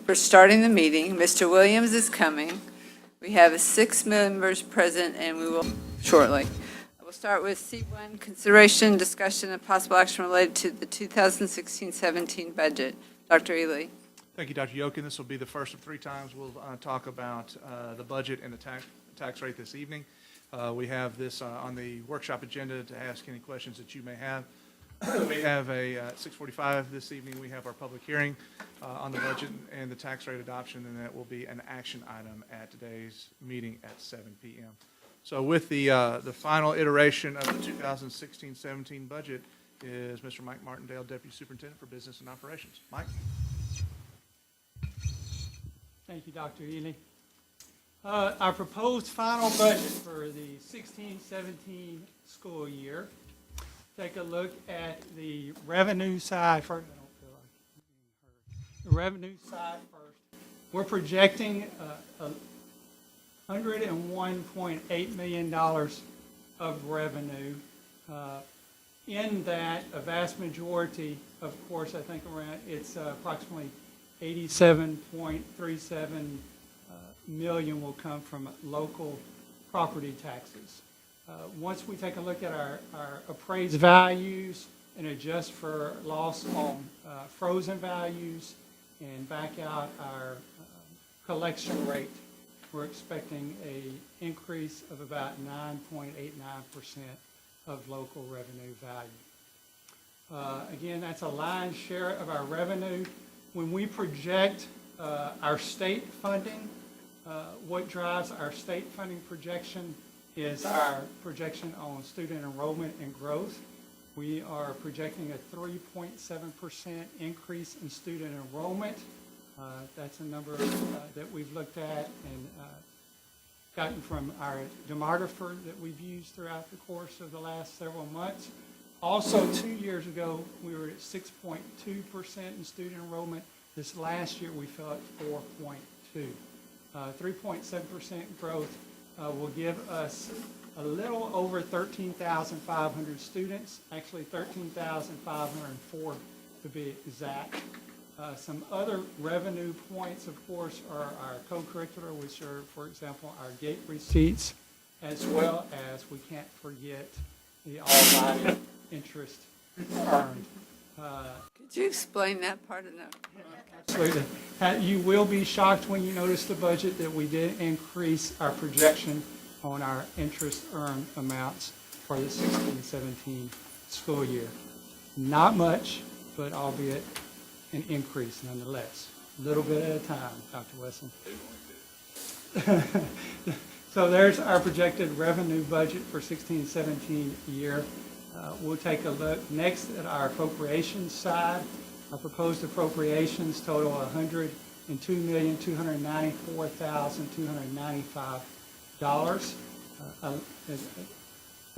We're starting the meeting. Mr. Williams is coming. We have 6 members present, and we will shortly. We'll start with C1, consideration, discussion, and possible action related to the 2016-17 budget. Dr. Ely. Thank you, Dr. Yokin. This will be the first of 3 times we'll talk about the budget and the tax rate this evening. We have this on the workshop agenda to ask any questions that you may have. We have at 6:45 this evening, we have our public hearing on the budget and the tax rate adoption, and that will be an action item at today's meeting at 7 p.m. So with the final iteration of the 2016-17 budget is Mr. Mike Martindale, Deputy Superintendent for Business and Operations. Mike? Thank you, Dr. Ely. Our proposed final budget for the 16-17 school year. Take a look at the revenue side first. I don't feel like the revenue side first. We're projecting $101.8 million of revenue. In that, a vast majority, of course, I think around it's approximately 87.37 million will come from local property taxes. Once we take a look at our appraised values and adjust for loss on frozen values and back out our collection rate, we're expecting an increase of about 9.89% of local revenue value. Again, that's a lion's share of our revenue. When we project our state funding, what drives our state funding projection is our projection on student enrollment and growth. We are projecting a 3.7% increase in student enrollment. That's a number that we've looked at and gotten from our demographer that we've used throughout the course of the last several months. Also, 2 years ago, we were at 6.2% in student enrollment. This last year, we fell at 4.2%. 3.7% growth will give us a little over 13,500 students, actually 13,504 to be exact. Some other revenue points, of course, are our co-curricular, which are, for example, our gate receipts, as well as we can't forget the all-body interest earned. Could you explain that part of that? Absolutely. You will be shocked when you notice the budget that we did increase our projection on our interest earned amounts for the 16-17 school year. Not much, but albeit an increase nonetheless. A little bit at a time, Dr. Wesson. So there's our projected revenue budget for 16-17 year. We'll take a look next at our appropriations side. Our proposed appropriations total $102,294,295.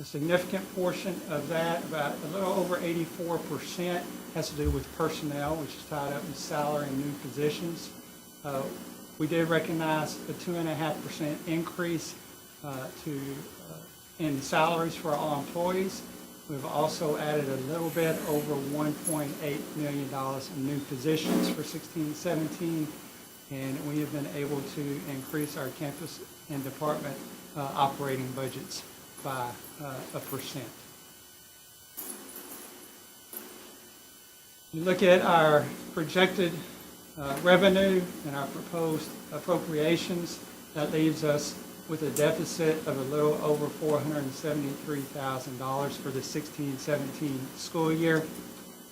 A significant portion of that, about a little over 84%, has to do with personnel, which is tied up in salary and new positions. We did recognize a 2.5% increase in salaries for all employees. We've also added a little bit over $1.8 million in new positions for 16-17, and we have been able to increase our campus and department operating budgets by 1%. You look at our projected revenue and our proposed appropriations, that leaves us with a deficit of a little over $473,000 for the 16-17 school year.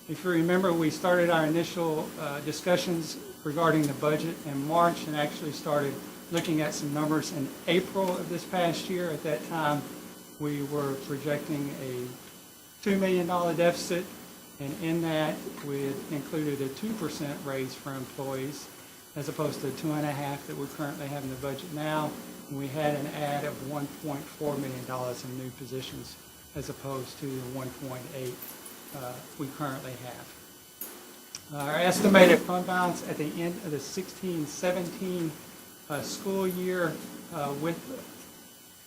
If you remember, we started our initial discussions regarding the budget in March and actually started looking at some numbers in April of this past year. At that time, we were projecting a $2 million deficit, and in that we had included a 2% raise for employees as opposed to 2.5% that we currently have in the budget now. And we had an add of $1.4 million in new positions as opposed to the 1.8 we currently have. Our estimated fund balance at the end of the 16-17 school year with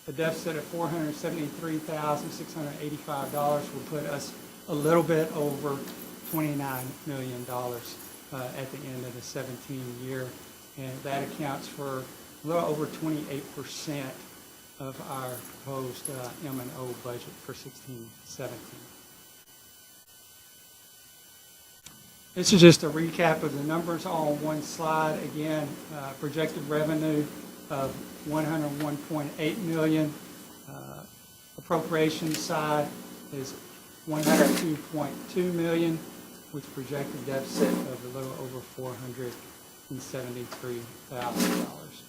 a deficit of $473,685 will put us a little bit over $29 million at the end of the 17 year, and that accounts for a little over 28% of our proposed M&O budget for 16-17. This is just a recap of the numbers all on one slide. Again, projected revenue of $101.8 million. Appropriation side is $102.2 million, with projected deficit of a little over $473,000.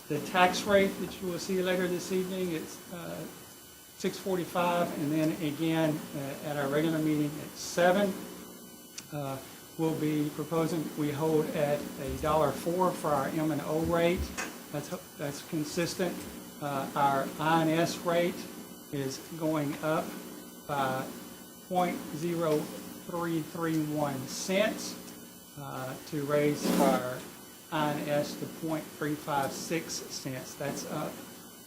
The tax rate that you will see later this evening, it's 6:45, and then again at our regular meeting at 7. We'll be proposing we hold at $1.04 for our M&O rate. That's consistent. Our INS rate is going up by 0.0331 cents to raise our INS to 0.356 cents. That's up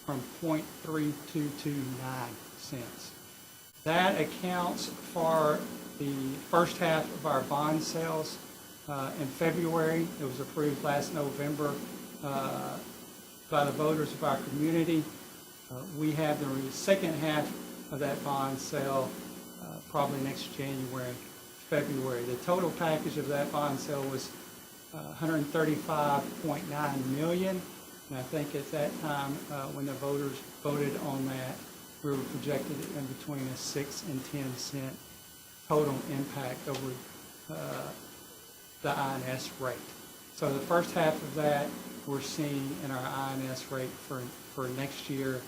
from 0.3229 cents. That accounts for the first half of our bond sales in February. It was approved last November by the voters of our community. We have the second half of that bond sale probably next January, February. The total package of that bond sale was $135.9 million. And I think at that time, when the voters voted on that, we were projected in between a 6 and 10 cent total impact over the INS rate. So the first half of that we're seeing in our INS rate for next year,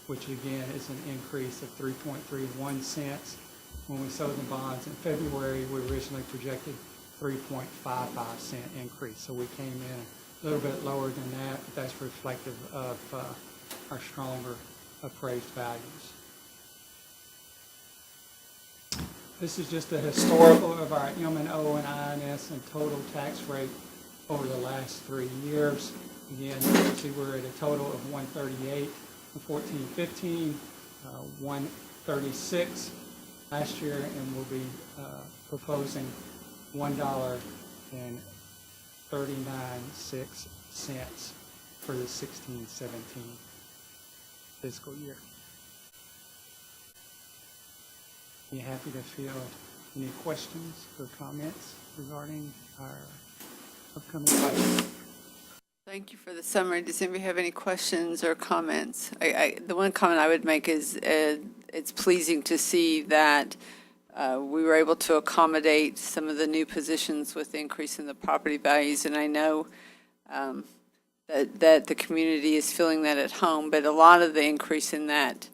which again is an increase of 3.31 cents. When we sold the bonds in February, we originally projected 3.55 cent increase. So we came in a little bit lower than that, but that's reflective of our stronger appraised values. This is just a historical of our M&O and INS and total tax rate over the last 3 years. Again, you can see we're at a total of 138 in 14-15, 136 last year, and we'll be proposing $1.39 for the 16-17 fiscal year. Be happy to field any questions or comments regarding our upcoming budget. Thank you for the summary. Does anybody have any questions or comments? The one comment I would make is it's pleasing to see that we were able to accommodate some of the new positions with the increase in the property values, and I know that the community is feeling that at home, but a lot of the increase in that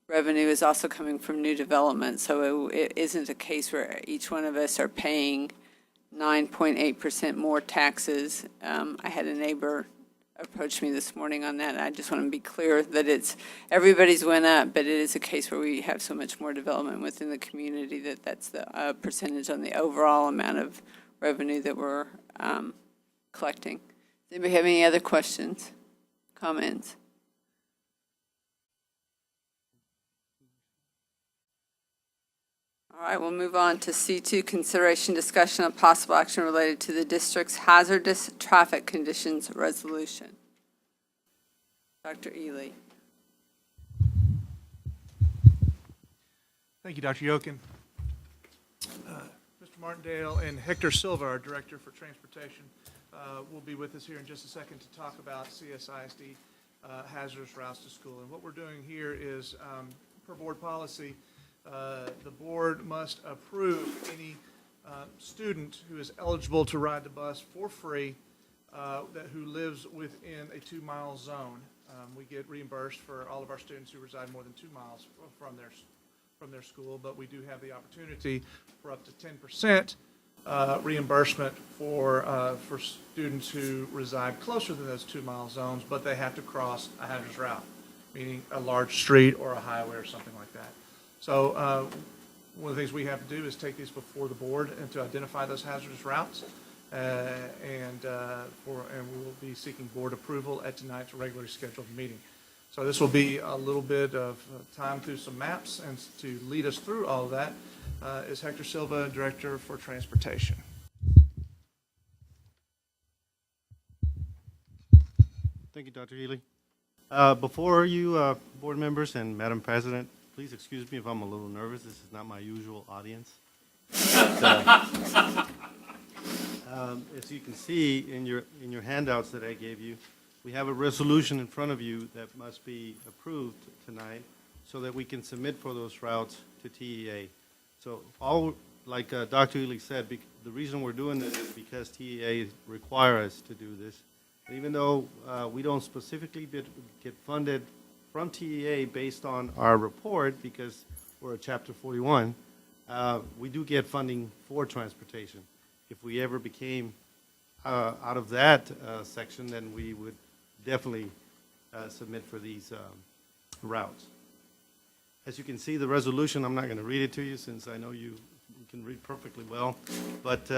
revenue is also coming from new development, so it isn't a case where each one of us are paying 9.8% more taxes. I had a neighbor approach me this morning on that, and I just want to be clear that everybody's went up, but it is a case where we have so much more development within the community that's the percentage on the overall amount of revenue that we're collecting. Does anybody have any other questions, comments? All right, we'll move on to C2, consideration, discussion of possible action related to the district's hazardous traffic conditions resolution. Dr. Ely. Thank you, Dr. Yokin. Mr. Martindale and Hector Silva, our Director for Transportation, will be with us here in just a second to talk about CSISD hazardous routes to school. And what we're doing here is, per board policy, the board must approve any student who is eligible to ride the bus for free who lives within a 2-mile zone. We get reimbursed for all of our students who reside more than 2 miles from their school, but we do have the opportunity for up to 10% reimbursement for students who reside closer than those 2-mile zones, but they have to cross a hazardous route, meaning a large street or a highway or something like that. So one of the things we have to do is take these before the board and to identify those hazardous routes, and we will be seeking board approval at tonight's regularly scheduled meeting. So this will be a little bit of time through some maps, and to lead us through all of that, is Hector Silva, Director for Transportation. Thank you, Dr. Healy. Before you, board members and Madam President, please excuse me if I'm a little nervous. This is not my usual audience. But, as you can see in your handouts that I gave you, we have a resolution in front of you that must be approved tonight so that we can submit for those routes to TEA. So like Dr. Healy said, the reason we're doing this is because TEA require us to do this. Even though we don't specifically get funded from TEA based on our report, because we're at Chapter 41, we do get funding for transportation. If we ever became out of that section, then we would definitely submit for these routes. As you can see, the resolution, I'm not going to read it to you since I know you can read perfectly well, but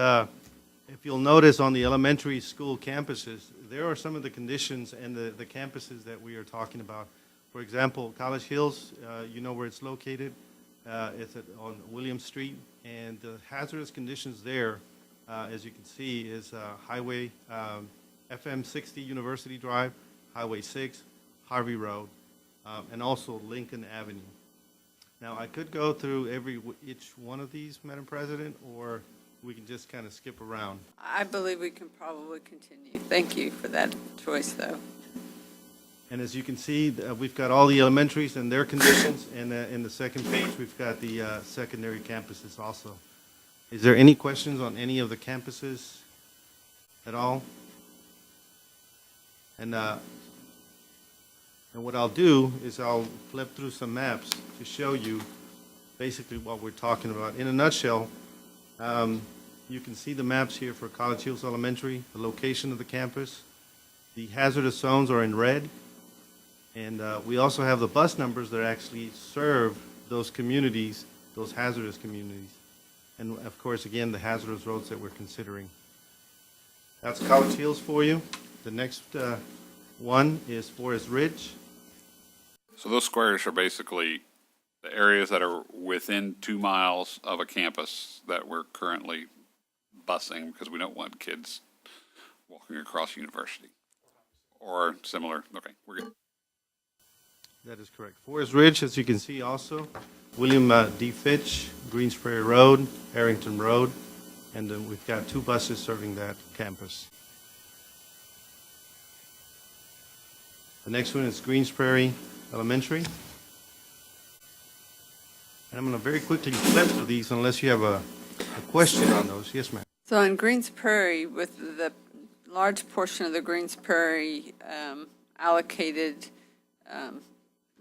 if you'll notice on the elementary school campuses, there are some of the conditions and the campuses that we are talking about. For example, College Hills, you know where it's located. It's on William Street, and the hazardous conditions there, as you can see, is Highway FM 60 University Drive, Highway 6, Harvey Road, and also Lincoln Avenue. Now, I could go through each one of these, Madam President, or we can just kind of skip around. I believe we can probably continue. Thank you for that choice, though. And as you can see, we've got all the elementaries and their conditions, and in the second page, we've got the secondary campuses also. Is there any questions on any of the campuses at all? And what I'll do is I'll flip through some maps to show you basically what we're talking about. In a nutshell, you can see the maps here for College Hills Elementary, the location of the campus. The hazardous zones are in red. And we also have the bus numbers that actually serve those communities, those hazardous communities. And of course, again, the hazardous roads that we're considering. That's College Hills for you. The next one is Forest Ridge. So those squares are basically the areas that are within 2 miles of a campus that we're currently busing because we don't want kids walking across university or similar. Okay, we're good. That is correct. Forest Ridge, as you can see also, William D. Fitch, Greens Prairie Road, Harrington Road, and then we've got 2 buses serving that campus. The next one is Greens Prairie Elementary. And I'm going to very quickly flip through these unless you have a question on those. Yes, ma'am. So in Greens Prairie, with the large portion of the Greens Prairie allocated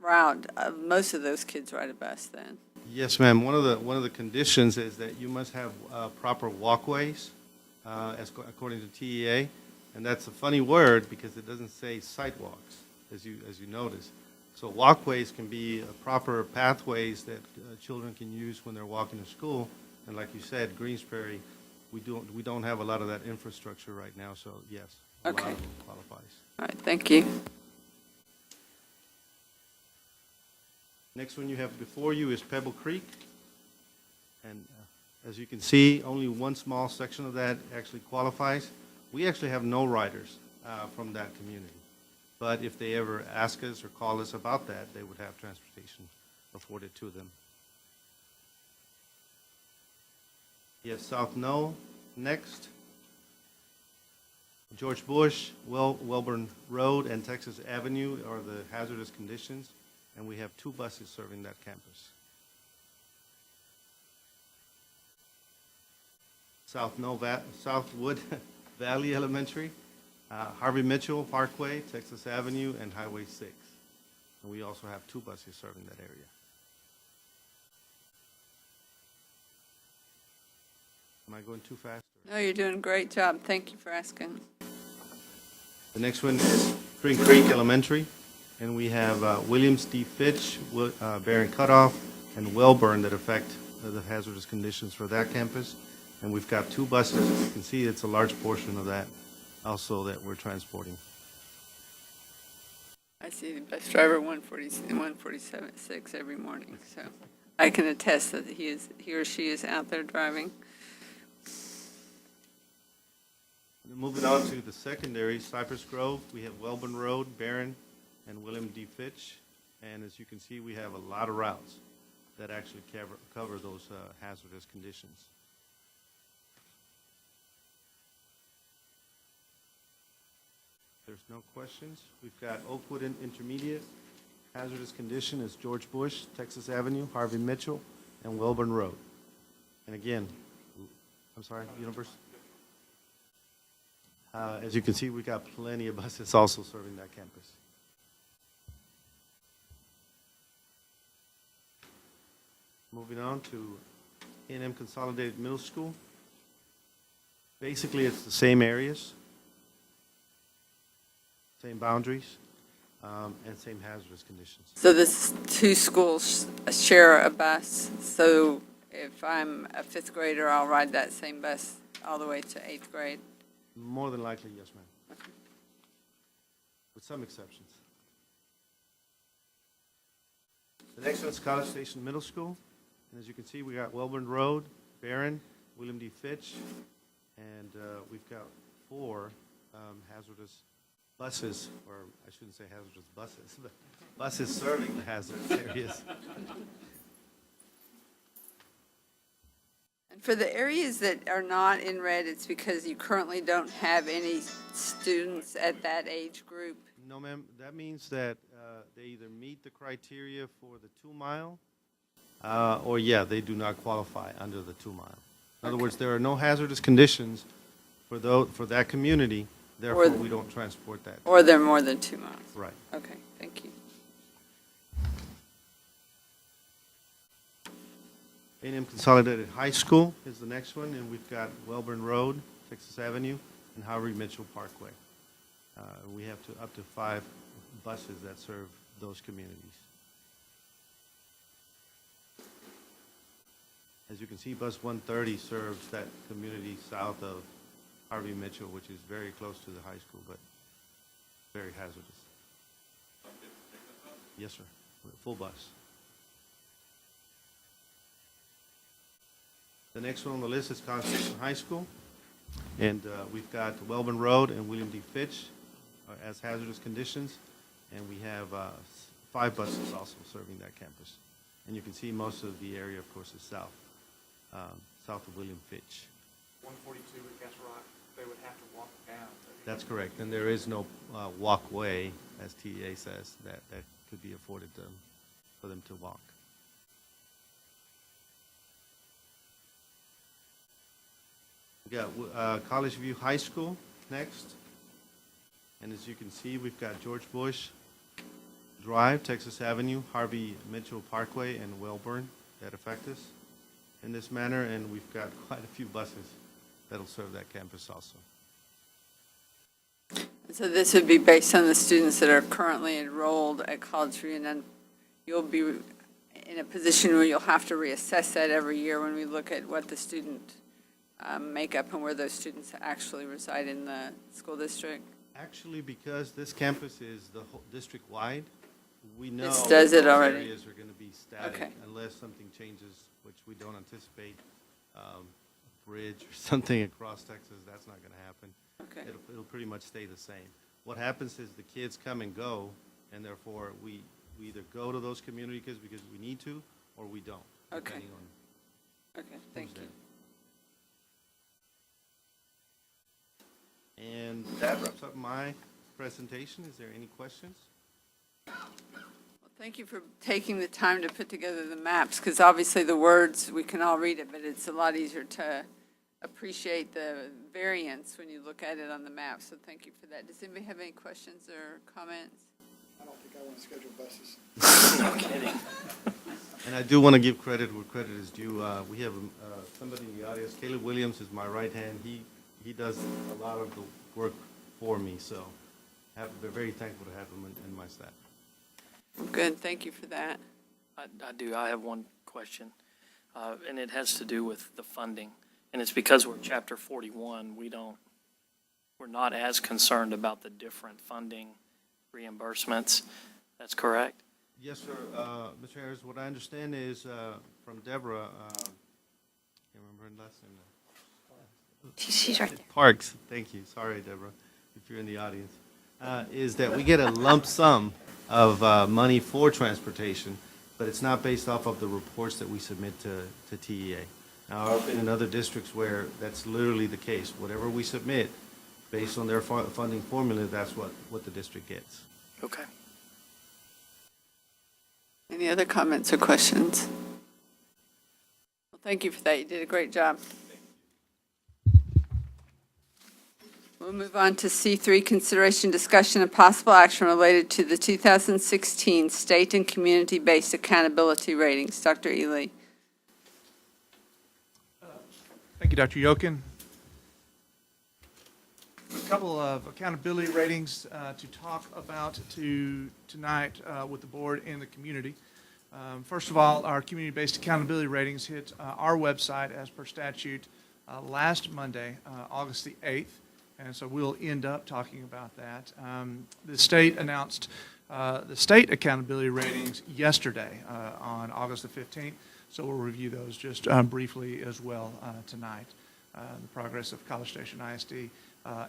route, most of those kids ride a bus then? Yes, ma'am. One of the conditions is that you must have proper walkways, according to TEA, and that's a funny word because it doesn't say sidewalks, as you notice. So walkways can be proper pathways that children can use when they're walking to school. And like you said, Greens Prairie, we don't have a lot of that infrastructure right now. So yes, a lot of them qualifies. All right, thank you. Next one you have before you is Pebble Creek. And as you can see, only one small section of that actually qualifies. We actually have no riders from that community. But if they ever ask us or call us about that, they would have transportation afforded to them. Yes, South Knoll next. George Bush, Welborn Road, and Texas Avenue are the hazardous conditions, and we have 2 buses serving that campus. Southwood Valley Elementary, Harvey Mitchell Parkway, Texas Avenue, and Highway 6. And we also have 2 buses serving that area. Am I going too fast? No, you're doing a great job. Thank you for asking. The next one is Spring Creek Elementary, and we have Williams D. Fitch, Barron Cutoff, and Wellburn that affect the hazardous conditions for that campus. And we've got 2 buses. As you can see, it's a large portion of that also that we're transporting. I see the bus driver 147.6 every morning, so I can attest that he or she is out there driving. Moving on to the secondary, Cypress Grove, we have Welborn Road, Barron, and William D. Fitch. And as you can see, we have a lot of routes that actually cover those hazardous conditions. There's no questions. We've got Oakwood Intermediate. Hazardous condition is George Bush, Texas Avenue, Harvey Mitchell, and Welborn Road. And again, I'm sorry, University. As you can see, we've got plenty of buses also serving that campus. Moving on to A&M Consolidated Middle School. Basically, it's the same areas, same boundaries, and same hazardous conditions. So this two schools share a bus, so if I'm a fifth grader, I'll ride that same bus all the way to eighth grade? More than likely, yes, ma'am. With some exceptions. The next one is College Station Middle School. And as you can see, we got Welborn Road, Barron, William D. Fitch, and we've got 4 hazardous buses, or I shouldn't say hazardous buses, but buses serving the hazardous areas. And for the areas that are not in red, it's because you currently don't have any students at that age group? No, ma'am, that means that they either meet the criteria for the 2-mile, or yeah, they do not qualify under the 2-mile. In other words, there are no hazardous conditions for that community, therefore we don't transport that. Or they're more than 2 miles? Right. Okay, thank you. A&M Consolidated High School is the next one, and we've got Welborn Road, Texas Avenue, and Harvey Mitchell Parkway. We have up to 5 buses that serve those communities. As you can see, Bus 130 serves that community south of Harvey Mitchell, which is very close to the high school, but very hazardous. Yes, sir. Full bus. The next one on the list is College Station High School, and we've got Welborn Road and William D. Fitch as hazardous conditions, and we have 5 buses also serving that campus. And you can see most of the area, of course, is south of William Fitch. 142 at Guest Rock, they would have to walk down. That's correct, and there is no walkway, as TEA says, that could be afforded for them to walk. We got College View High School next, and as you can see, we've got George Bush Drive, Texas Avenue, Harvey Mitchell Parkway, and Welborn that affect us in this manner, and we've got quite a few buses that'll serve that campus also. So this would be based on the students that are currently enrolled at College View, and then you'll be in a position where you'll have to reassess that every year when we look at what the student makeup and where those students actually reside in the school district? Actually, because this campus is the whole district-wide, we know This does it those already? areas are going to be static Okay. unless something changes, which we don't anticipate. A bridge or something across Texas, that's not going to happen. Okay. It'll pretty much stay the same. What happens is the kids come and go, and therefore we either go to those communities because we need to, or we don't. Okay. Depending on Okay, thank who's you. there. And that wraps up my presentation. Is there any questions? Well, thank you for taking the time to put together the maps, because obviously the words, we can all read it, but it's a lot easier to appreciate the variance when you look at it on the map, so thank you for that. Does anybody have any questions or comments? I don't think I want to schedule buses. No kidding. And I do want to give credit where credit is due. We have somebody in the audience, Caleb Williams is my right hand. He does a lot of the work for me, so we're very thankful to have him in my staff. Good, thank you for that. I do. I have one question, and it has to do with the funding. And it's because we're Chapter 41, we're not as concerned about the different funding reimbursements. That's correct? Yes, sir. Mr. Harris, what I understand is from Deborah, can't remember her last name now. She's right there. Parks, thank you. Sorry, Deborah, if you're in the audience. Is that we get a lump sum of money for transportation, but it's not based off of the reports that we submit to TEA. Now, I've been in other districts where that's literally the case. Whatever we submit, based on their funding formula, that's what the district gets. Okay. Any other comments or questions? Well, thank you for that. You did a great job. We'll move on to C3, consideration, discussion, and possible action related to the 2016 state and community-based accountability ratings. Dr. Ely. Thank you, Dr. Yokin. A couple of accountability ratings to talk about tonight with the board and the community. First of all, our community-based accountability ratings hit our website as per statute last Monday, August the 8th, and so we'll end up talking about that. The state announced the state accountability ratings yesterday on August the 15th, so we'll review those just briefly as well tonight. The progress of College Station ISD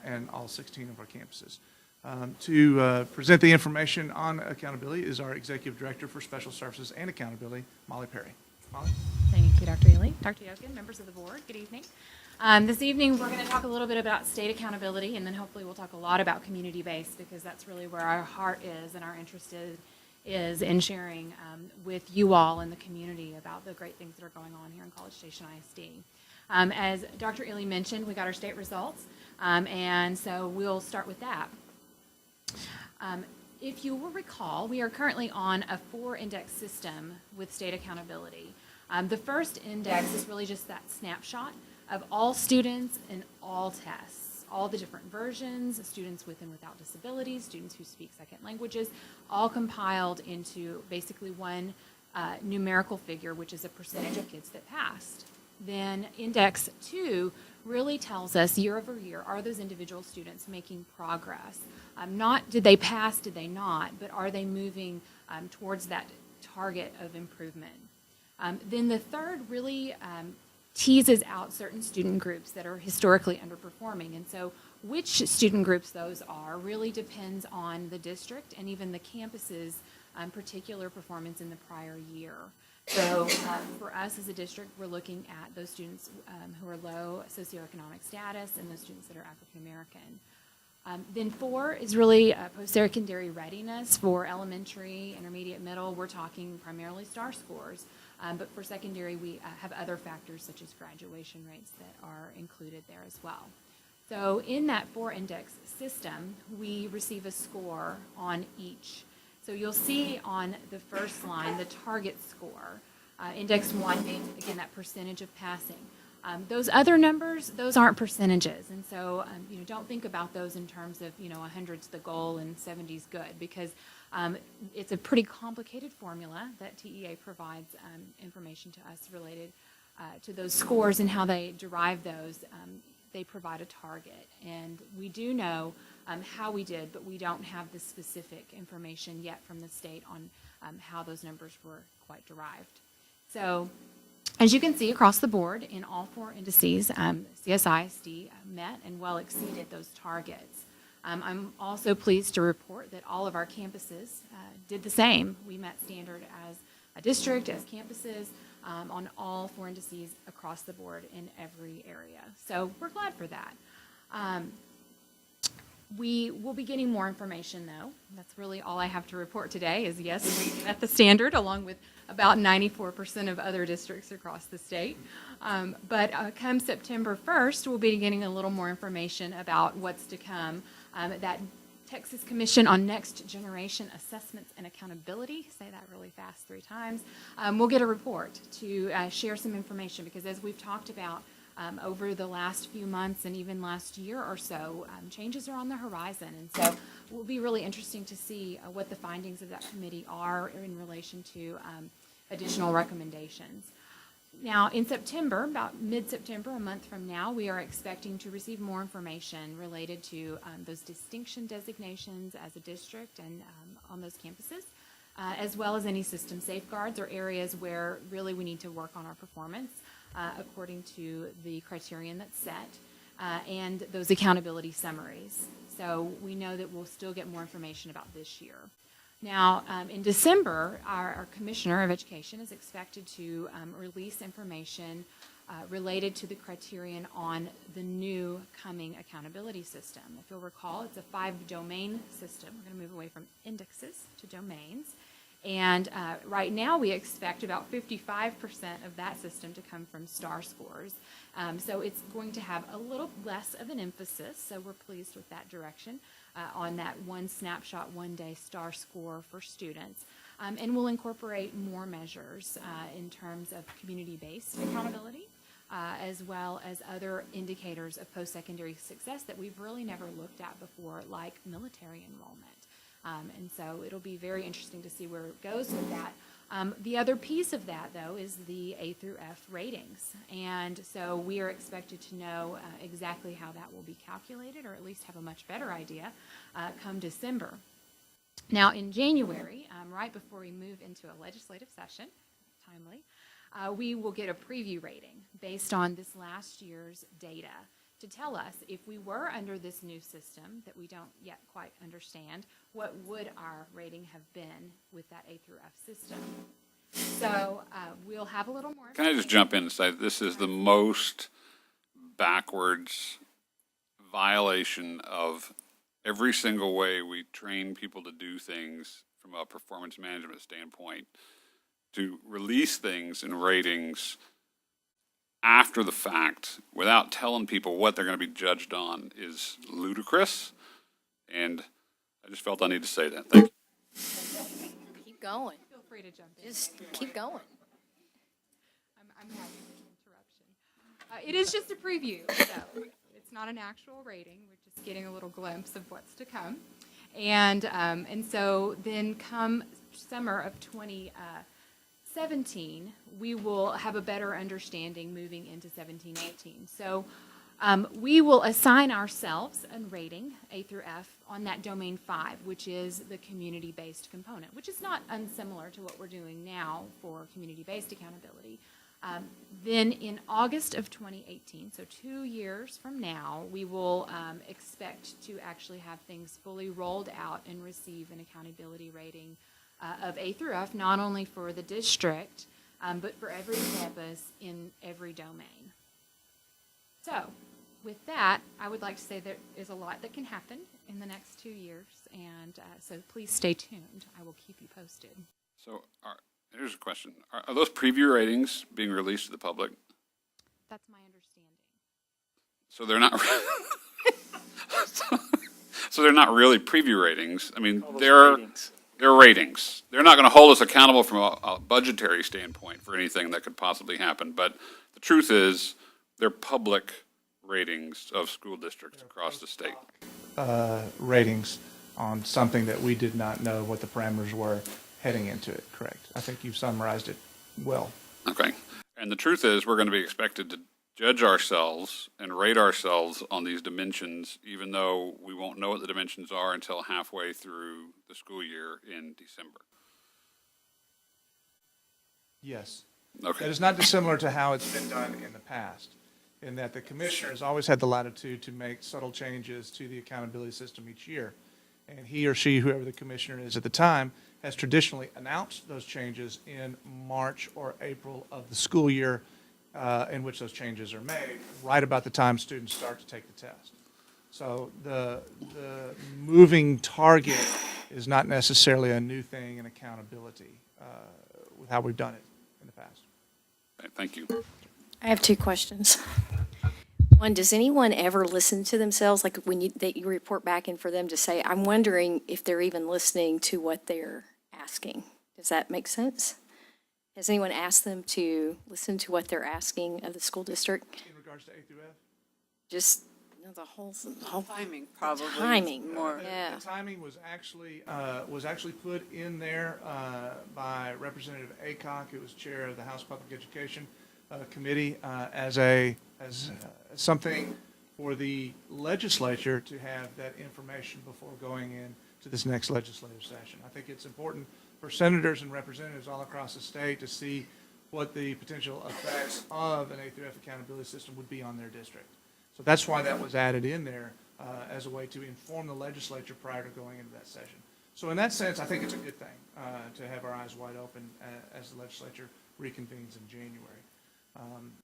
and all 16 of our campuses. To present the information on accountability is our Executive Director for Special Services and Accountability, Molly Perry. Molly? Thank you, Dr. Ely. Dr. Yokin, members of the board, good evening. This evening, we're going to talk a little bit about state accountability, and then hopefully we'll talk a lot about community-based, because that's really where our heart is and our interest is in sharing with you all in the community about the great things that are going on here in College Station ISD. As Dr. Ely mentioned, we got our state results, and so we'll start with that. If you will recall, we are currently on a 4-index system with state accountability. The first index is really just that snapshot of all students in all tests, all the different versions, students with and without disabilities, students who speak second languages, all compiled into basically one numerical figure, which is a percentage of kids that passed. Then Index 2 really tells us year over year, are those individual students making progress? Not did they pass, did they not, but are they moving towards that target of improvement? Then the third really teases out certain student groups that are historically underperforming. And so which student groups those are really depends on the district and even the campus's particular performance in the prior year. So for us as a district, we're looking at those students who are low socioeconomic status and those students that are African American. Then 4 is really post-secondary readiness for elementary, intermediate, middle. We're talking primarily STAR scores, but for secondary we have other factors such as graduation rates that are included there as well. So in that 4-index system, we receive a score on each. So you'll see on the first line the target score, Index 1 being, again, that percentage of passing. Those other numbers, those aren't percentages, and so don't think about those in terms of 100's the goal and 70's good, because it's a pretty complicated formula that TEA provides information to us related to those scores and how they derive those. They provide a target, and we do know how we did, but we don't have the specific information yet from the state on how those numbers were quite derived. So as you can see across the board in all 4 indices, CSISD met and well exceeded those targets. I'm also pleased to report that all of our campuses did the same. We met standard as a district, as campuses, on all 4 indices across the board in every area. So we're glad for that. We will be getting more information, though. That's really all I have to report today is, yes, we met the standard along with about 94% of other districts across the state. But come September 1st, we'll be getting a little more information about what's to come. That Texas Commission on Next Generation Assessments and Accountability, say that really fast 3 times, we'll get a report to share some information, because as we've talked about over the last few months and even last year or so, changes are on the horizon, and so it will be really interesting to see what the findings of that committee are in relation to additional recommendations. Now, in September, about mid-September, a month from now, we are expecting to receive more information related to those distinction designations as a district and on those campuses. as well as any system safeguards or areas where really we need to work on our performance according to the criterion that's set, and those accountability summaries. So we know that we'll still get more information about this year. Now, in December, our Commissioner of Education is expected to release information related to the criterion on the new coming accountability system. If you'll recall, it's a 5-domain system. We're going to move away from indexes to domains. And right now, we expect about 55% of that system to come from STAR scores. So it's going to have a little less of an emphasis, so we're pleased with that direction on that one snapshot, one-day STAR score for students. And we'll incorporate more measures in terms of community-based accountability, as well as other indicators of post-secondary success that we've really never looked at before, like military enrollment. And so it'll be very interesting to see where it goes with that. The other piece of that, though, is the A through F ratings. And so we are expected to know exactly how that will be calculated, or at least have a much better idea come December. Now, in January, right before we move into a legislative session, timely, we will get a preview rating based on this last year's data to tell us if we were under this new system that we don't yet quite understand, what would our rating have been with that A through F system. So we'll have a little more. Can I just jump in and say this is the most backwards violation of every single way we train people to do things from a performance management standpoint. To release things in ratings after the fact without telling people what they're going to be judged on is ludicrous, and I just felt I need to say that. Thank you. Keep going. Feel free to jump in. Just keep going. I'm happy with the interruption. It is just a preview, so it's not an actual rating. We're just getting a little glimpse of what's to come. And so then come summer of 2017, we will have a better understanding moving into 17-18. So we will assign ourselves a rating, A through F, on that domain 5, which is the community-based component, which is not unsimilar to what we're doing now for community-based accountability. Then in August of 2018, so 2 years from now, we will expect to actually have things fully rolled out and receive an accountability rating of A through F, not only for the district, but for every campus in every domain. So with that, I would like to say there is a lot that can happen in the next 2 years, and so please stay tuned. I will keep you posted. So here's a question. Are those preview ratings being released to the public? That's my understanding. So they're not so they're not really preview ratings. I mean, they're ratings. They're not going to hold us accountable from a budgetary standpoint for anything that could possibly happen. But the truth is, they're public ratings of school districts across the state. Ratings on something that we did not know what the parameters were heading into it, correct? I think you've summarized it well. Okay. And the truth is, we're going to be expected to judge ourselves and rate ourselves on these dimensions, even though we won't know what the dimensions are until halfway through the school year in December. Yes. Okay. That is not dissimilar to how it's been done in the past, in that the commissioner has always had the latitude to make subtle changes to the accountability system each year. And he or she, whoever the commissioner is at the time, has traditionally announced those changes in March or April of the school year in which those changes are made, right about the time students start to take the test. So the moving target is not necessarily a new thing in accountability with how we've done it in the past. Okay, thank you. I have 2 questions. One, does anyone ever listen to themselves, like when you report back and for them to say, I'm wondering if they're even listening to what they're asking? Does that make sense? Has anyone asked them to listen to what they're asking of the school district? In regards to A through F? Just the whole Timing, probably. timing. More. Yeah. The timing was actually put in there by Representative Aycock, who was chair of the House Public Education Committee, as something for the legislature to have that information before going into this next legislative session. I think it's important for senators and representatives all across the state to see what the potential effects of an A through F accountability system would be on their district. So that's why that was added in there as a way to inform the legislature prior to going into that session. So in that sense, I think it's a good thing to have our eyes wide open as the legislature reconvenes in January.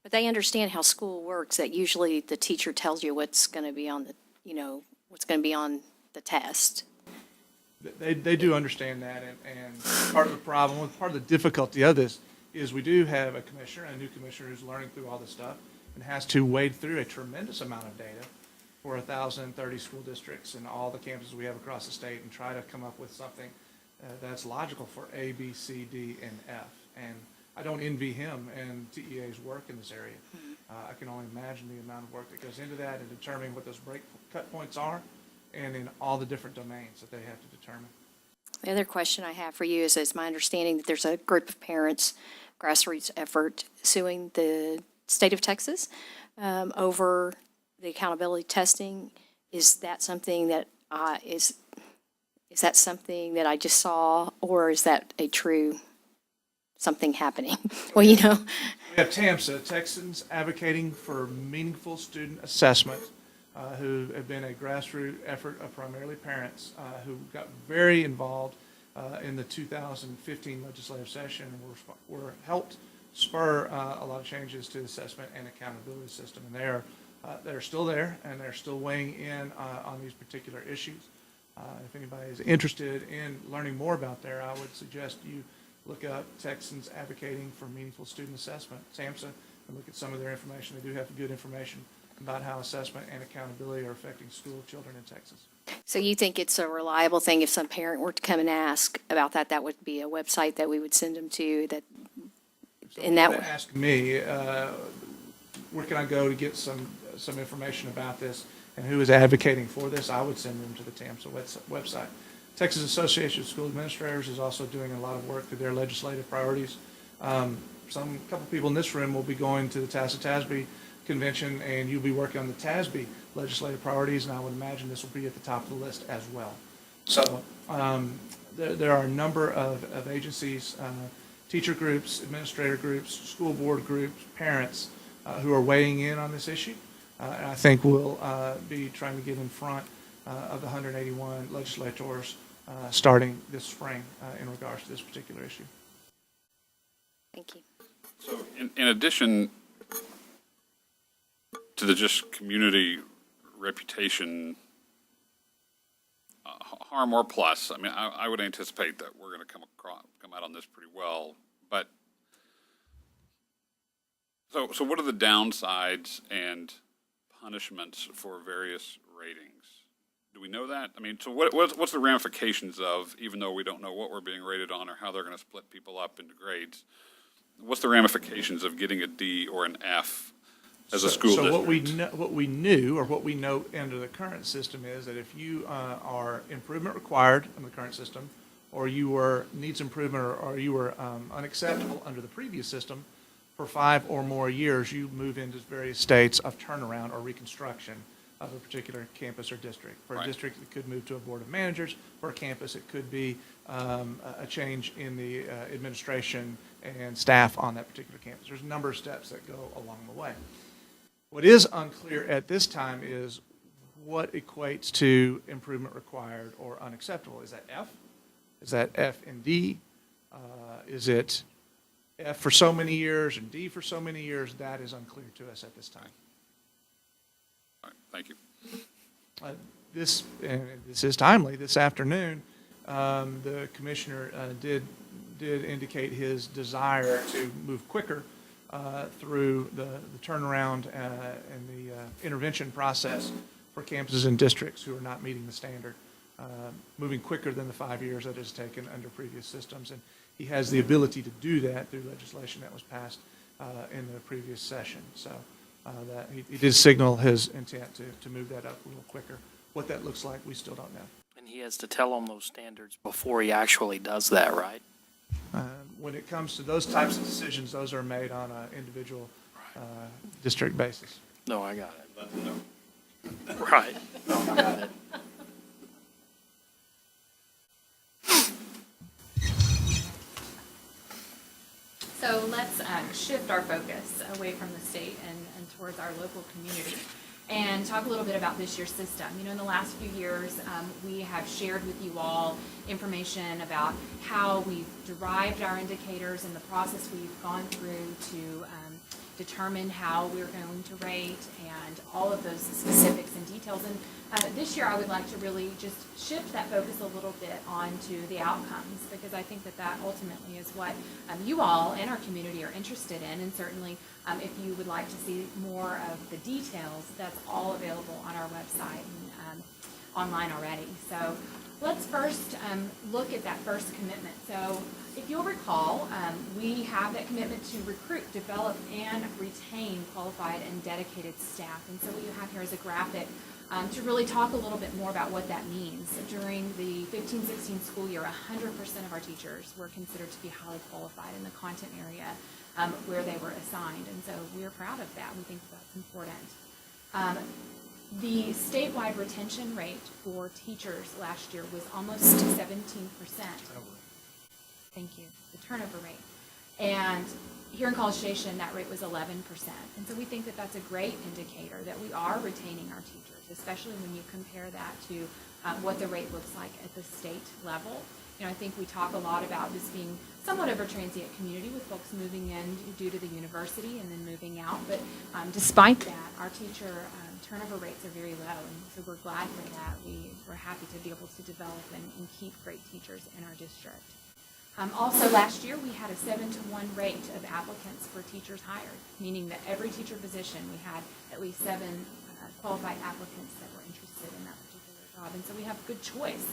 But they understand how school works, that usually the teacher tells you what's going to be on the, what's going to be on the test. They do understand that, and part of the problem, part of the difficulty of this is we do have a commissioner, a new commissioner who's learning through all this stuff and has to wade through a tremendous amount of data for 1,030 school districts and all the campuses we have across the state and try to come up with something that's logical for A, B, C, D, and F. And I don't envy him and TEA's work in this area. I can only imagine the amount of work that goes into that and determining what those cut points are and in all the different domains that they have to determine. The other question I have for you is, it's my understanding that there's a group of parents, grassroots effort, suing the state of Texas over the accountability testing. Is that something that is that something that I just saw, or is that a true something happening? Well, We have TAMSA, Texans Advocating for Meaningful Student Assessment, who have been a grassroots effort of primarily parents who got very involved in the 2015 legislative session and were helped spur a lot of changes to the assessment and accountability system. And they're still there, and they're still weighing in on these particular issues. If anybody is interested in learning more about there, I would suggest you look up Texans Advocating for Meaningful Student Assessment, TAMSA, and look at some of their information. They do have good information about how assessment and accountability are affecting school children in Texas. so you think it's a reliable thing if some parent were to come and ask about that, that would be a website that we would send them to, that in that way? Ask me, where can I go to get some information about this and who is advocating for this? I would send them to the TAMSA website. Texas Association of School Administrators is also doing a lot of work through their legislative priorities. A couple people in this room will be going to the TASB convention, and you'll be working on the TASB legislative priorities, and I would imagine this will be at the top of the list as well. So there are a number of agencies, teacher groups, administrator groups, school board groups, parents who are weighing in on this issue. And I think we'll be trying to get in front of the 181 legislators starting this spring in regards to this particular issue. Thank you. So in addition to the just community reputation harm or plus, I mean, I would anticipate that we're going to come out on this pretty well. But so what are the downsides and punishments for various ratings? Do we know that? I mean, so what's the ramifications of, even though we don't know what we're being rated on or how they're going to split people up into grades, what's the ramifications of getting a D or an F as a school district? So what we knew, or what we know under the current system, is that if you are improvement required in the current system, or you were needs improvement, or you were unacceptable under the previous system for 5 or more years, you move into various states of turnaround or reconstruction of a particular campus or district. For a district, it could move to a board of managers. For a campus, it could be a change in the administration and staff on that particular campus. There's a number of steps that go along the way. What is unclear at this time is what equates to improvement required or unacceptable. Is that F? Is that F and D? Is it F for so many years and D for so many years? That is unclear to us at this time. All right, thank you. This is timely. This afternoon, the commissioner did indicate his desire to move quicker through the turnaround and the intervention process for campuses and districts who are not meeting the standard, moving quicker than the 5 years that is taken under previous systems. And he has the ability to do that through legislation that was passed in the previous session. So that he did signal his intent to move that up a little quicker. What that looks like, we still don't know. And he has to tell them those standards before he actually does that, right? When it comes to those types of decisions, those are made on an individual district basis. No, I got it. Right. No, I got it. So let's shift our focus away from the state and towards our local community and talk a little bit about this year's system. You know, in the last few years, we have shared with you all information about how we've derived our indicators and the process we've gone through to determine how we're going to rate and all of those specifics and details. And this year I would like to really just shift that focus a little bit onto the outcomes, because I think that that ultimately is what you all and our community are interested in. And certainly if you would like to see more of the details, that's all available on our website and online already. So let's first look at that first commitment. So if you'll recall, we have that commitment to recruit, develop, and retain qualified and dedicated staff. And so what you have here is a graphic to really talk a little bit more about what that means. During the 15-16 school year, 100% of our teachers were considered to be highly qualified in the content area where they were assigned. And so we're proud of that. We think that's important. The statewide retention rate for teachers last year was almost 17%. Thank you. The turnover rate. And here in College Station, that rate was 11%. And so we think that that's a great indicator that we are retaining our teachers, especially when you compare that to what the rate looks like at the state level. You know, I think we talk a lot about this being somewhat of a transient community with folks moving in due to the university and then moving out. But despite that, our teacher turnover rates are very low. And so we're glad for that. We're happy to be able to develop and keep great teachers in our district. Also last year, we had a 7-to-1 rate of applicants for teachers hired, meaning that every teacher position, we had at least 7 qualified applicants that were interested in that particular job. And so we have good choice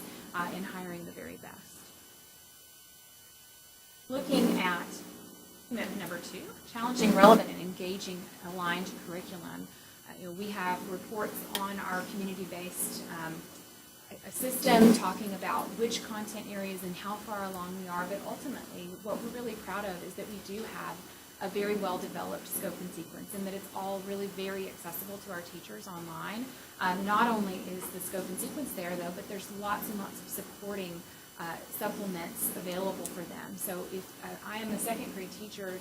in hiring the very best. Looking at commitment number 2, challenging, relevant, and engaging aligned curriculum. We have reports on our community-based a system talking about which content areas and how far along we are, but ultimately what we're really proud of is that we do have a very well-developed scope and sequence, and that it's all really very accessible to our teachers online. Not only is the scope and sequence there, though, but there's lots and lots of supporting supplements available for them. So if I am a second grade teacher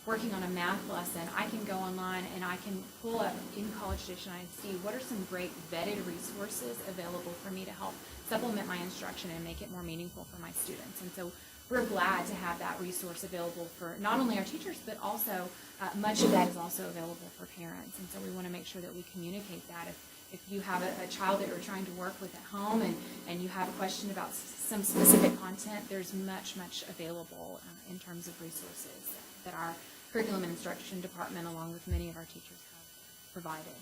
working on a math lesson, I can go online and I can pull up in College Station ISD what are some great vetted resources available for me to help supplement my instruction and make it more meaningful for my students. And so we're glad to have that resource available for not only our teachers, but also much of that is also available for parents. And so we want to make sure that we communicate that. If you have a child that you're trying to work with at home and you have a question about some specific content, there's much available in terms of resources that our curriculum and instruction department, along with many of our teachers, have provided.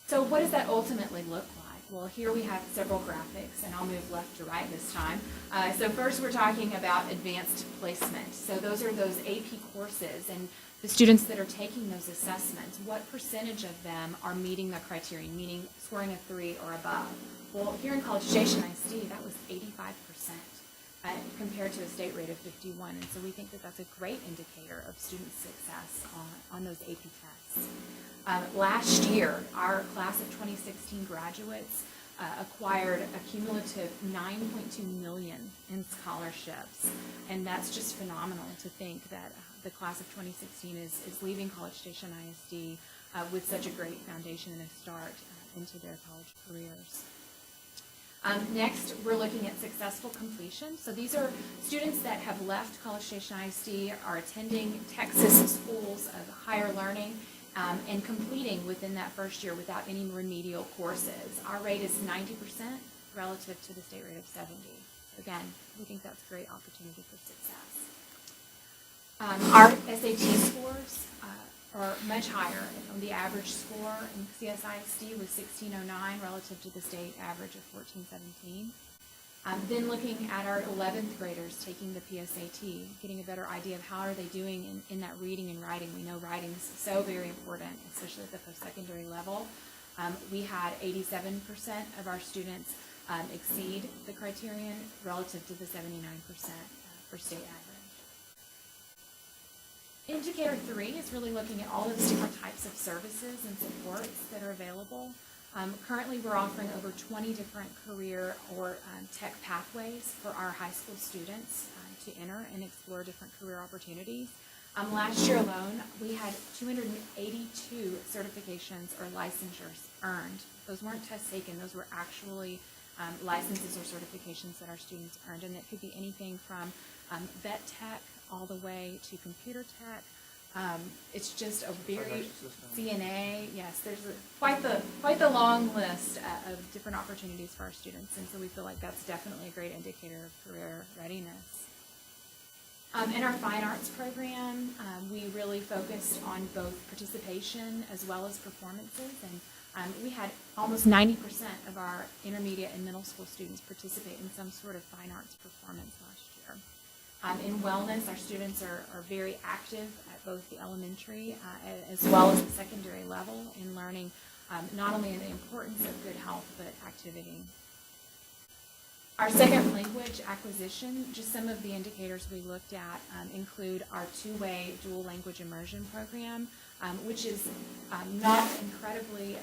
So what does that ultimately look like? Well, here we have several graphics, and I'll move left to right this time. So first we're talking about advanced placement. So those are those AP courses, and the students that are taking those assessments, what percentage of them are meeting the criterion, meaning scoring a 3 or above? Well, here in College Station ISD, that was 85%. Compared to a state rate of 51. And so we think that that's a great indicator of student success on those AP tests. Last year, our class of 2016 graduates acquired a cumulative $9.2 million in scholarships. And that's just phenomenal to think that the class of 2016 is leaving College Station ISD with such a great foundation and a start into their college careers. Next, we're looking at successful completion. So these are students that have left College Station ISD, are attending Texas schools of higher learning, and completing within that first year without any remedial courses. Our rate is 90% relative to the state rate of 70. Again, we think that's a great opportunity for success. Our SAT scores are much higher. The average score in CSISD was 1609 relative to the state average of 1417. Then looking at our 11th graders taking the PSAT, getting a better idea of how are they doing in that reading and writing. We know writing is so very important, especially at the post-secondary level. We had 87% of our students exceed the criterion relative to the 79% for state average. Indicator 3 is really looking at all those different types of services and supports that are available. Currently, we're offering over 20 different career or tech pathways for our high school students to enter and explore different career opportunities. Last year alone, we had 282 certifications or licensures earned. Those weren't tests taken, those were actually licenses or certifications that our students earned, and it could be anything from vet tech all the way to computer tech. It's just a very CNA. Yes, there's quite the long list of different opportunities for our students, and so we feel like that's definitely a great indicator of career readiness. In our fine arts program, we really focused on both participation as well as performances, and we had almost 90% of our intermediate and middle school students participate in some sort of fine arts performance last year. In wellness, our students are very active at both the elementary as well as the secondary level in learning not only the importance of good health, but activity. Our second language acquisition, just some of the indicators we looked at include our two-way dual language immersion program, which is not incredibly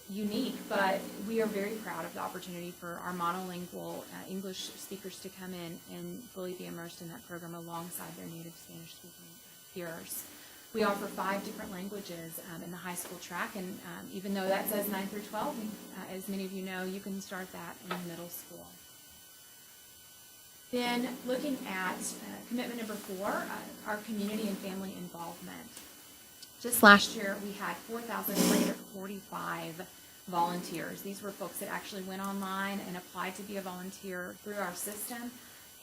unique, but we are very proud of the opportunity for our monolingual English speakers to come in and fully be immersed in that program alongside their native Spanish-speaking peers. We offer 5 different languages in the high school track, and even though that says 9 through 12, as many of you know, you can start that in middle school. Then looking at commitment number 4, our community and family involvement. Just last year, we had 4,345 volunteers. These were folks that actually went online and applied to be a volunteer through our system.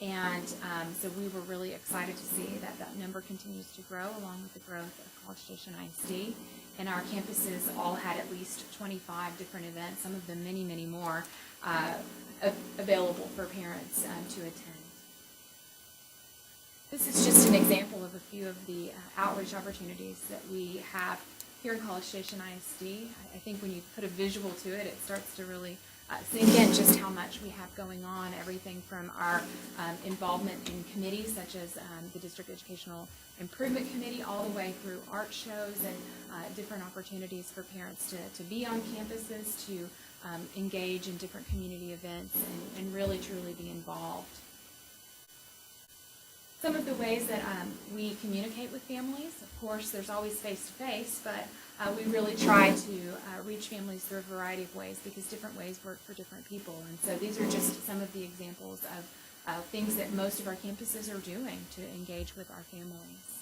And so we were really excited to see that that number continues to grow along with the growth of College Station ISD. And our campuses all had at least 25 different events, some of them many, many more, available for parents to attend. This is just an example of a few of the outreach opportunities that we have here in College Station ISD. I think when you put a visual to it, it starts to really sink in just how much we have going on, everything from our involvement in committees such as the District Educational Improvement Committee all the way through art shows and different opportunities for parents to be on campuses, to engage in different community events and really truly be involved. Some of the ways that we communicate with families, of course, there's always face-to-face, but we really try to reach families through a variety of ways because different ways work for different people. And so these are just some of the examples of things that most of our campuses are doing to engage with our families.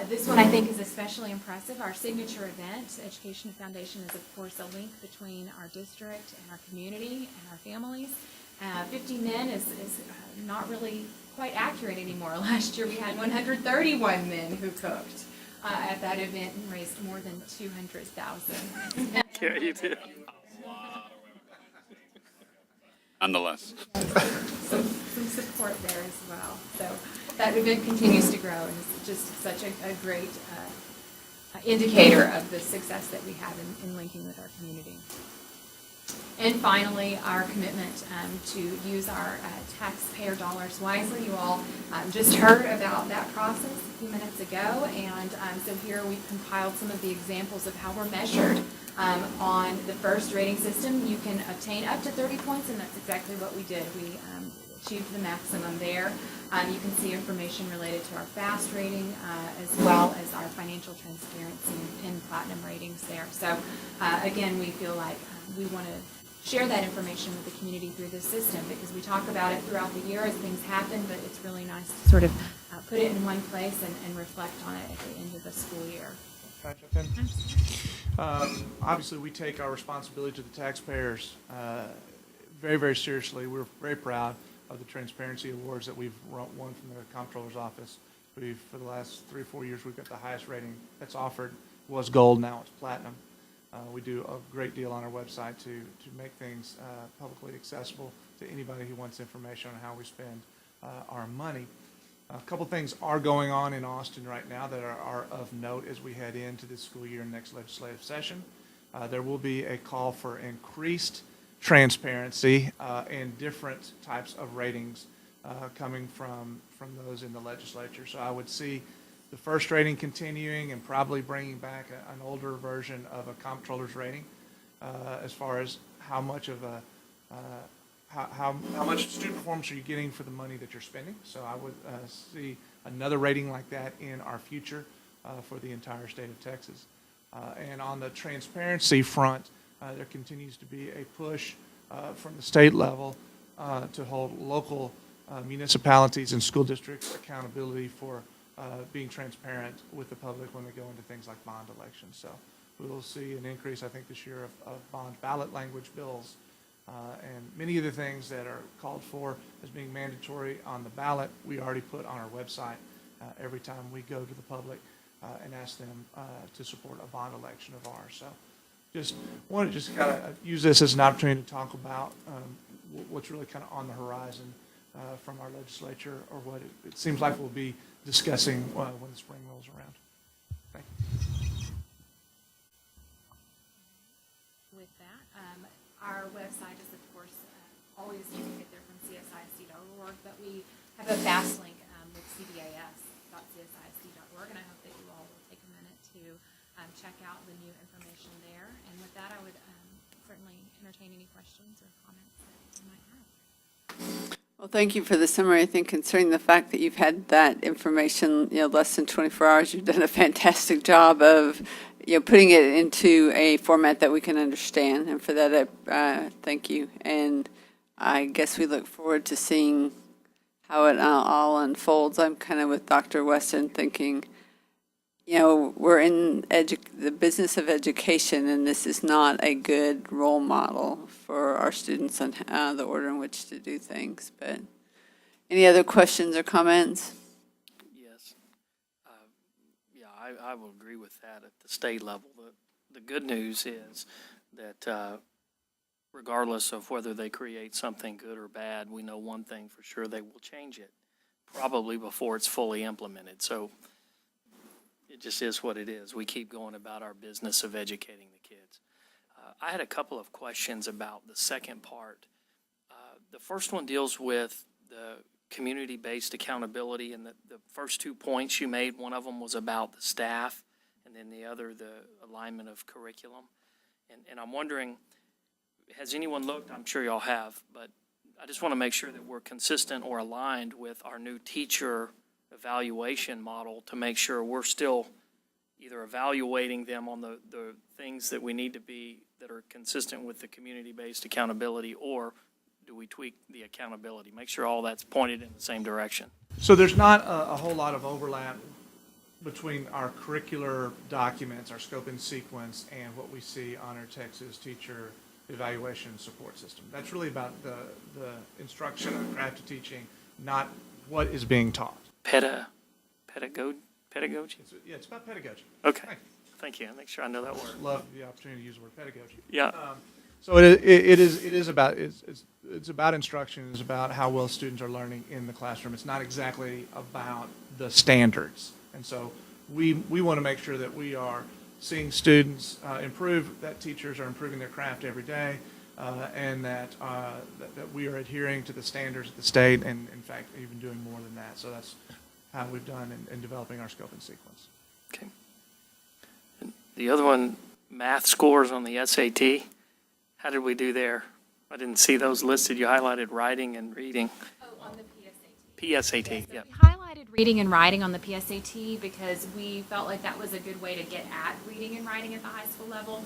This one I think is especially impressive. Our signature event, Education Foundation, is of course a link between our district and our community and our families. 50 men is not really quite accurate anymore. Last year we had 131 men who cooked at that event and raised more than $200,000. Yeah, you did. Nonetheless. Some support there as well. So that event continues to grow and is just such a great indicator of the success that we have in linking with our community. And finally, our commitment to use our taxpayer dollars wisely. You all just heard about that process a few minutes ago, and so here we've compiled some of the examples of how we're measured. On the first rating system, you can obtain up to 30 points, and that's exactly what we did. We achieved the maximum there. You can see information related to our FAST rating as well as our financial transparency and platinum ratings there. So again, we feel like we want to share that information with the community through this system because we talk about it throughout the year as things happen, but it's really nice to sort of put it in one place and reflect on it at the end of the school year. Can I jump in? Obviously, we take our responsibility to the taxpayers very, very seriously. We're very proud of the transparency awards that we've won from the Comptroller's Office. For the last 3 or 4 years, we've got the highest rating that's offered. It was gold, now it's platinum. We do a great deal on our website to make things publicly accessible to anybody who wants information on how we spend our money. A couple things are going on in Austin right now that are of note as we head into this school year and next legislative session. There will be a call for increased transparency and different types of ratings coming from those in the legislature. So I would see the first rating continuing and probably bringing back an older version of a comptroller's rating as far as how much of a how much student performance are you getting for the money that you're spending? So I would see another rating like that in our future for the entire state of Texas. And on the transparency front, there continues to be a push from the state level to hold local municipalities and school districts accountability for being transparent with the public when they go into things like bond elections. So we will see an increase, I think, this year of bond ballot language bills. And many of the things that are called for as being mandatory on the ballot, we already put on our website every time we go to the public and ask them to support a bond election of ours. So just want to just kind of use this as an opportunity to talk about what's really kind of on the horizon from our legislature, or what it seems like we'll be discussing when the spring rolls around. Thank you. With that, our website is, of course, always you can get there from CSISD.org, but we have a fast link with cbas.csisd.org, and I hope that you all will take a minute to check out the new information there. And with that, I would certainly entertain any questions or comments that you might have. Well, thank you for the summary. I think considering the fact that you've had that information, less than 24 hours, you've done a fantastic job of, putting it into a format that we can understand. And for that, thank you. And I guess we look forward to seeing how it all unfolds. I'm kind of with Dr. Weston thinking, we're in the business of education, and this is not a good role model for our students on the order in which to do things. But any other questions or comments? Yes. I will agree with that at the state level. The good news is that regardless of whether they create something good or bad, we know one thing for sure: they will change it, probably before it's fully implemented. So it just is what it is. We keep going about our business of educating the kids. I had a couple of questions about the second part. The first one deals with the community-based accountability, and the first 2 points you made, one of them was about the staff, and then the other, the alignment of curriculum. And I'm wondering, has anyone looked? I'm sure y'all have, but I just want to make sure that we're consistent or aligned with our new teacher evaluation model to make sure we're still either evaluating them on the things that we need to be that are consistent with the community-based accountability, or do we tweak the accountability? Make sure all that's pointed in the same direction. So there's not a whole lot of overlap between our curricular documents, our scope and sequence, and what we see on our Texas teacher evaluation support system. That's really about the instruction of craft of teaching, not what is being taught. Pedagogy? It's about pedagogy. Okay. Thank you. Make sure I know that word. Love the opportunity to use the word pedagogy. Yeah. So it is about it's about instruction. It's about how well students are learning in the classroom. It's not exactly about the standards. And so we want to make sure that we are seeing students improve, that teachers are improving their craft every day, and that we are adhering to the standards of the state, and in fact even doing more than that. So that's how we've done in developing our scope and sequence. Okay. And the other one, math scores on the SAT. How did we do there? I didn't see those listed. You highlighted writing and reading. Oh, on the PSAT. PSAT, yeah. We highlighted reading and writing on the PSAT because we felt like that was a good way to get at reading and writing at the high school level.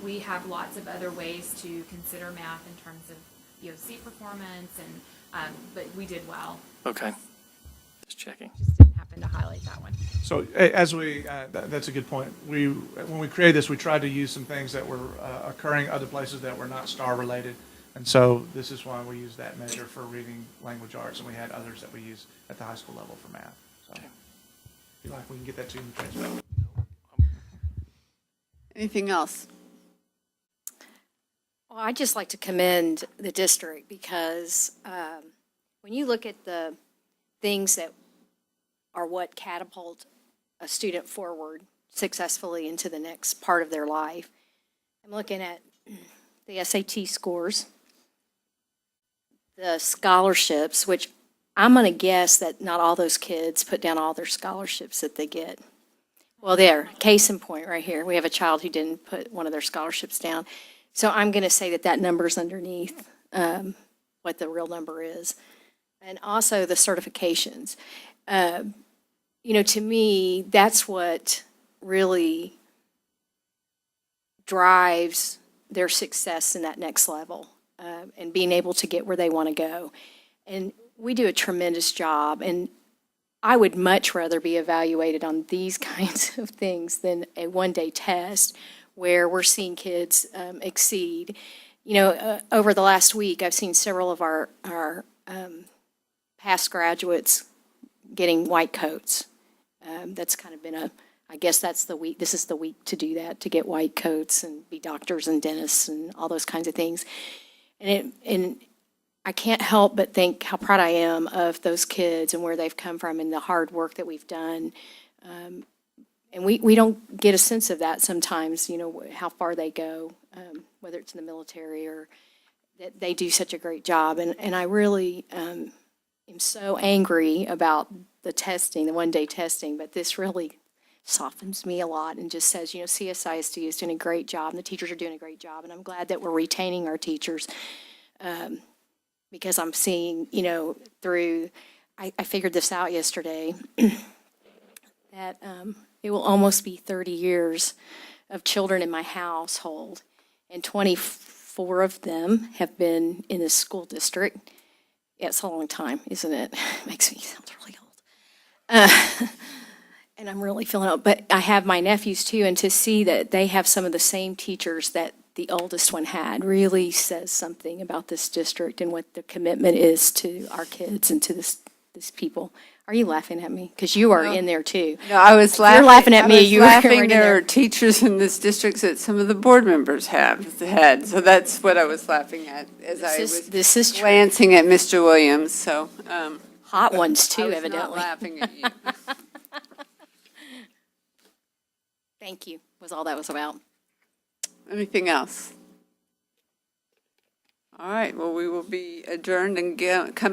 We have lots of other ways to consider math in terms of seat performance, and but we did well. Okay. Just checking. Just didn't happen to highlight that one. So as that's a good point. When we created this, we tried to use some things that were occurring other places that were not star related. And so this is why we use that measure for reading language arts, and we had others that we use at the high school level for math. So Okay. if you like, we can get that to you in the transcript. Anything else? Well, I'd just like to commend the district because when you look at the things that are what catapult a student forward successfully into the next part of their life, I'm looking at the SAT scores, the scholarships, which I'm going to guess that not all those kids put down all their scholarships that they get. Well, there, case in point right here. We have a child who didn't put one of their scholarships down. So I'm going to say that number's underneath what the real number is. And also the certifications. To me, that's what really drives their success in that next level, and being able to get where they want to go. And we do a tremendous job, and I would much rather be evaluated on these kinds of things than a one-day test where we're seeing kids exceed. Over the last week, I've seen several of our past graduates getting white coats. That's kind of been I guess that's the week, this is the week to do that, to get white coats and be doctors and dentists and all those kinds of things. And I can't help but think how proud I am of those kids and where they've come from and the hard work that we've done. And we don't get a sense of that sometimes, how far they go, whether it's in the military or that they do such a great job. And I really am so angry about the testing, the one-day testing, but this really softens me a lot and just says, CSISD is doing a great job and the teachers are doing a great job. And I'm glad that we're retaining our teachers because I'm seeing, through, I figured this out yesterday, that it will almost be 30 years of children in my household, and 24 of them have been in this school district. Yeah, it's a long time, isn't it? Makes me sound really old. And I'm really feeling old. But I have my nephews too, and to see that they have some of the same teachers that the oldest one had really says something about this district and what the commitment is to our kids and to this people. Are you laughing at me? Because you are in there too. No, I was laughing. You're laughing at me. You were laughing. right in There there. are teachers in this district that some of the board members have had, so that's what I was laughing at as This is true. glancing at Mr. Williams. So Hot ones I too, was evidently. not laughing at you. Thank you, was all that was about. Anything else? All right. Well, we will be adjourned and come.